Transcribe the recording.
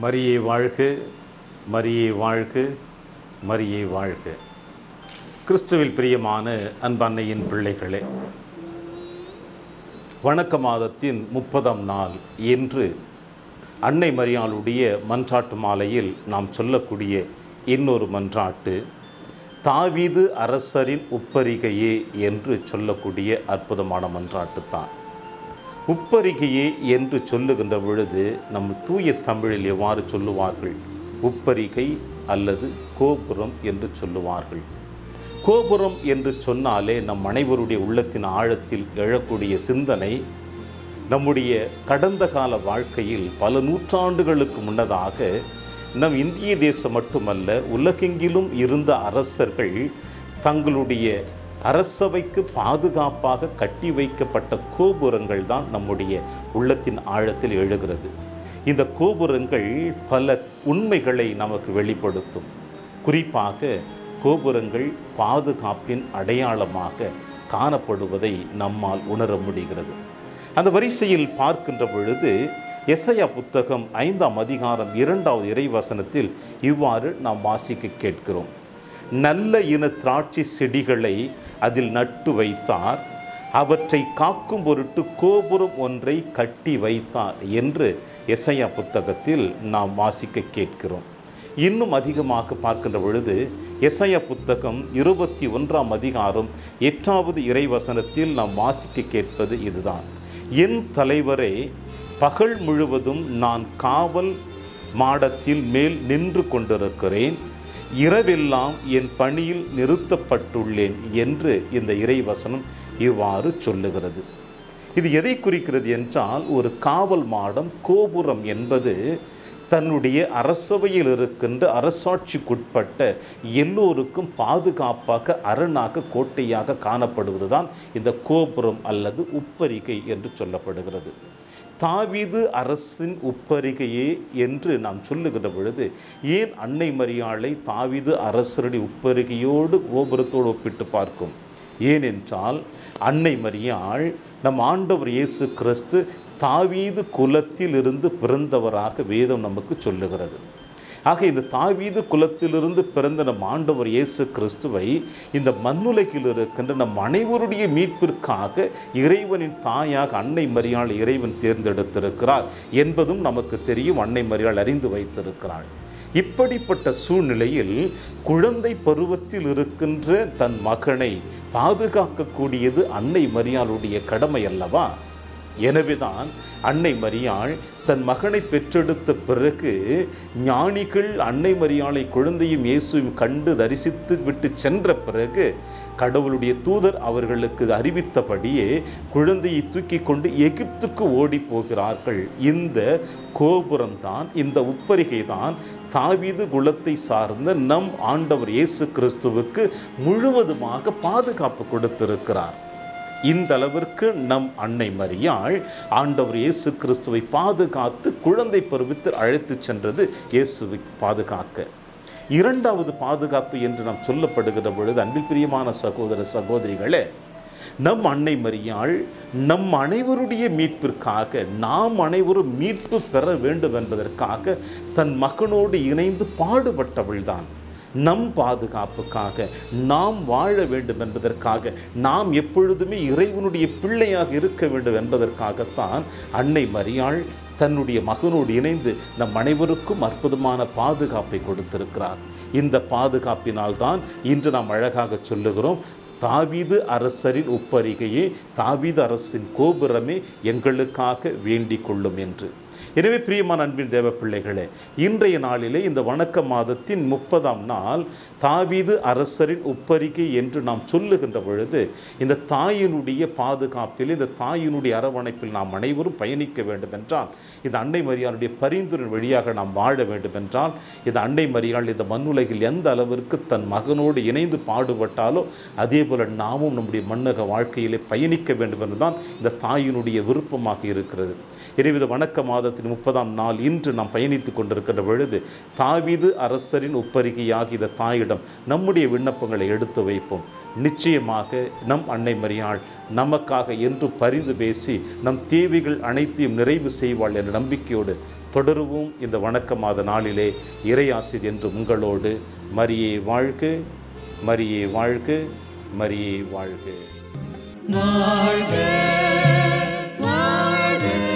மரியே வாழ்க, மரியே வாழ்க, மரியே வாழ்க. கிறிஸ்துவில் பிரியமான அன்பன்னையின் பிள்ளைகளே, வணக்க மாதத்தின் 30ஆம் நாள் என்று அன்னை மரியாளுடைய மன்றாட்டு மாலையில் நாம் சொல்லக்கூடிய இன்னொரு மன்றாட்டு தாவீது அரசரின் உப்பரிகையே என்று சொல்லக்கூடிய அற்புதமான மன்றாட்டு தான். உப்பரிகையே என்று சொல்லுகின்ற பொழுது நம்ம தூய தமிழில் எவ்வாறு சொல்லுவார்கள்? உப்பரிகை அல்லது கோபுரம் என்று சொல்லுவார்கள். கோபுரம் என்று சொன்னாலே நம் அனைவருடைய உள்ளத்தின் ஆழத்தில் எழக்கூடிய சிந்தனை நம்முடைய கடந்த கால வாழ்க்கையில் பல நூற்றாண்டுகளுக்கு முன்னதாக நம் இந்திய தேசம் மட்டுமல்ல, உலகெங்கிலும் இருந்த அரசர்கள் தங்களுடைய அரசவைக்கு பாதுகாப்பாக கட்டி வைக்கப்பட்ட கோபுரங்கள் தான் நம்முடைய உள்ளத்தின் ஆழத்தில் எழுகிறது. இந்த கோபுரங்கள் பல உண்மைகளை நமக்கு வெளிப்படுத்தும். குறிப்பாக கோபுரங்கள் பாதுகாப்பின் அடையாளமாக காணப்படுவதை நம்மால் உணர முடிகிறது. அந்த வரிசையில் பார்க்கின்ற பொழுது எசையா புத்தகம் 5ஆம் அதிகாரம் 2வது இறைவசனத்தில் இவ்வாறு நாம் வாசிக்க கேட்கிறோம். நல்ல இன திராட்சை செடிகளை அதில் நட்டு வைத்தார், அவற்றை காக்கும் பொருட்டு கோபுரம் ஒன்றை கட்டி வைத்தார் என்று எசையா புத்தகத்தில் நாம் வாசிக்க கேட்கிறோம். இன்னும் அதிகமாக பார்க்கின்ற பொழுது எசையா புத்தகம் 21ஆம் அதிகாரம் 8வது இறைவசனத்தில் நாம் வாசிக்க கேட்பது இதுதான். என் தலைவரே, பகல் முழுவதும் நான் காவல் மாடத்தில் மேல் நின்று கொண்டிருக்கிறேன், இரவெல்லாம் என் பணியில் நிறுத்தப்பட்டுள்ளேன் என்று இந்த இறைவசனம் இவ்வாறு சொல்லுகிறது. இது எதை குறிக்கிறது என்றால், ஒரு காவல் மாடம், கோபுரம் என்பது தன்னுடைய அரசவையில் இருக்கின்ற அரசாட்சிக்குட்பட்ட எல்லோருக்கும் பாதுகாப்பாக அரணாக கோட்டையாக காணப்படுவது தான் இந்த கோபுரம் அல்லது உப்பரிகை என்று சொல்லப்படுகிறது. தாவீது அரசின் உப்பரிகையே என்று நாம் சொல்லுகின்ற பொழுது ஏன் அன்னை மரியாளை தாவீது அரசருடைய உப்பரிகையோடு கோபுரத்தோடு ஒப்பிட்டு பார்க்கும்? ஏனென்றால் அன்னை மரியாள் நம் ஆண்டவர் இயேசு கிறிஸ்து தாவீது குலத்தில் இருந்து பிறந்தவராக வேதம் நமக்கு சொல்லுகிறது. ஆக இந்த தாவீது குலத்திலிருந்து பிறந்த நம் ஆண்டவர் இயேசு கிறிஸ்துவை இந்த மண்ணுலகில் இருக்கின்ற நம் அனைவருடைய மீட்பிற்காக இறைவனின் தாயாக அன்னை மரியாள் இறைவன் தேர்ந்தெடுத்திருக்கிறார் என்பதும் நமக்கு தெரியும். அன்னை மரியாள் அறிந்து வைத்திருக்கிறாள். இப்படிப்பட்ட சூழ்நிலையில் குழந்தை பருவத்தில் இருக்கின்ற தன் மகனை பாதுகாக்கக்கூடியது அன்னை மரியாளுடைய கடமை அல்லவா? எனவேதான் அன்னை மரியாள் தன் மகனை பெற்றெடுத்த பிறகு ஞானிகள் அன்னை மரியாளை குழந்தையும் இயேசுவையும் கண்டு தரிசித்து விட்டு சென்ற பிறகு கடவுளுடைய தூதர் அவர்களுக்கு அறிவித்தபடியே குழந்தையை தூக்கி கொண்டு எகிப்துக்கு ஓடி போகிறார்கள். இந்த கோபுரம்தான், இந்த உப்பரிகை தான் தாவீது குலத்தை சார்ந்த நம் ஆண்டவர் இயேசு கிறிஸ்துவுக்கு முழுவதுமாக பாதுகாப்பு கொடுத்திருக்கிறார். இந்த அளவிற்கு நம் அன்னை மரியாள் ஆண்டவர் இயேசு கிறிஸ்துவை பாதுகாத்து குழந்தை பருவத்தில் அழைத்து சென்றது இயேசுவை பாதுகாக்க. இரண்டாவது பாதுகாப்பு என்று நாம் சொல்லப்படுகிற பொழுது அன்பில் பிரியமான சகோதர சகோதரிகளே, நம் அன்னை மரியாள் நம் அனைவருடைய மீட்பிற்காக, நாம் அனைவரும் மீட்பு பெற வேண்டும் என்பதற்காக தன் மகனோடு இணைந்து பாடுபட்டவள்தான். நம் பாதுகாப்புக்காக, நாம் வாழ வேண்டும் என்பதற்காக, நாம் எப்பொழுதுமே இறைவனுடைய பிள்ளையாக இருக்க வேண்டும் என்பதற்காகத்தான் அன்னை மரியாள் தன்னுடைய மகனோடு இணைந்து நம் அனைவருக்கும் அற்புதமான பாதுகாப்பை கொடுத்திருக்கிறார். இந்த பாதுகாப்பினால்தான் இன்று நாம் அழகாக சொல்லுகிறோம், தாவீது அரசரின் உப்பரிகையே, தாவீது அரசின் கோபுரமே எங்களுக்காக வேண்டிக் கொள்ளும் என்று. எனவே பிரியமான அன்பின் தேவ பிள்ளைகளே, இன்றைய நாளிலே இந்த வணக்க மாதத்தின் 30ஆம் நாள் தாவீது அரசரின் உப்பரிகை என்று நாம் சொல்லுகின்ற பொழுது இந்த தாயினுடைய பாதுகாப்பில், இந்த தாயினுடைய அரவணைப்பில் நாம் அனைவரும் பயணிக்க வேண்டும் என்றால், இந்த அன்னை மரியாளுடைய பரிந்துரை வழியாக நாம் வாழ வேண்டும் என்றால், இந்த அன்னை மரியாள் இந்த மண்ணுலகில் எந்த அளவிற்கு தன் மகனோடு இணைந்து பாடுபட்டாலோ அதே போல நாமும் நம்முடைய மண்ணக வாழ்க்கையிலே பயணிக்க வேண்டும் என்றுதான் இந்த தாயினுடைய விருப்பமாக இருக்கிறது. எனவே இந்த வணக்க மாதத்தின் 30ஆம் நாள் இன்று நாம் பயணித்துக் கொண்டிருக்கின்ற பொழுது தாவீது அரசரின் உப்பரிகையாகி இந்த தாயிடம் நம்முடைய விண்ணப்பங்களை எடுத்து வைப்போம். நிச்சயமாக நம் அன்னை மரியாள் நமக்காக என்று பரிந்து பேசி நம் தேவைகள் அனைத்தையும் நிறைவு செய்வாள் என்ற நம்பிக்கையோடு தொடருவோம் இந்த வணக்க மாத நாளிலே. இறையாசிர் என்று உங்களோடு. மரியே வாழ்க, மரியே வாழ்க, மரியே வாழ்க. வாழ்க வாழ்க.